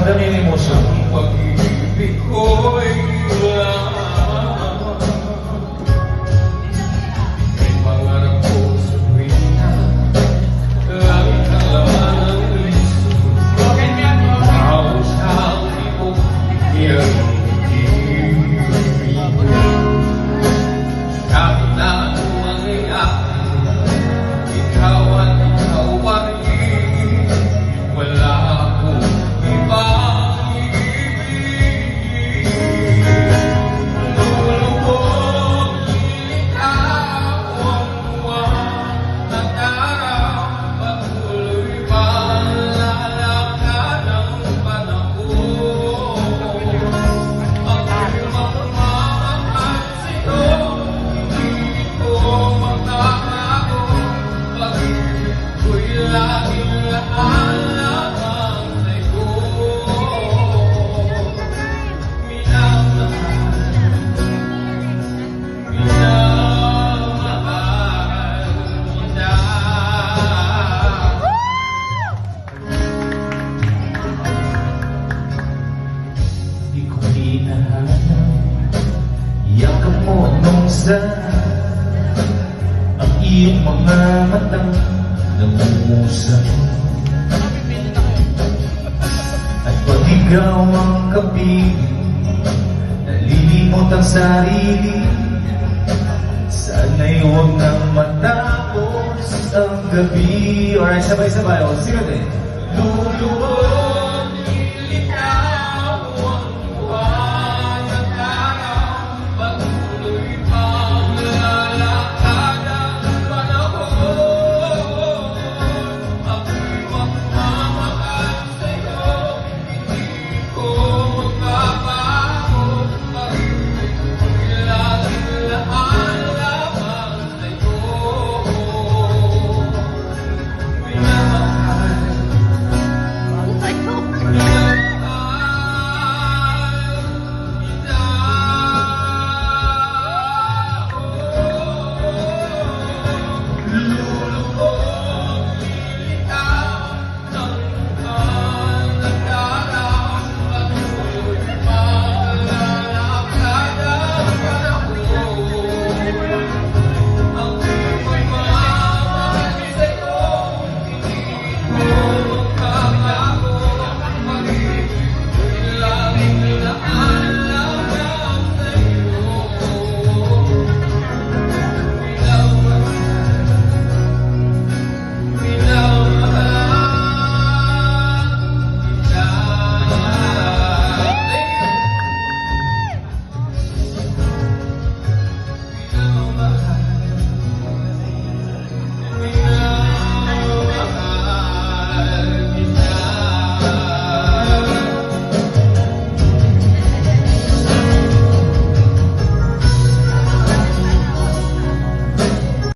Ramdam niyo yung emosyon. Pag-ibig ko'y wala. May pangarap ko sa tuwina, langit ang laman ng liso. Halos ang ibog, iyan-ibig. Kahit na anong mangyayari, ikaw at ikaw pa rin. Wala akong ibang ibig. Lulubog, ikaw ang buwan at araw. Patuloy pa ang lalakad ng panahon. Ako'y magmamahal sa'yo, hindi ko makakago. Pag-ibig ko'y laging lahat-lahat sa'yo. Minamahal, minamahal kita. Di ko hinahanap, yakap mo nung ang iyong mga matang nangungusap. At pag ikaw ang kapiling, nalilimot ang sarili. Sana'y huwag nang matapos ang gabi. Alright, sabay-sabay. O, sige natin. Lulu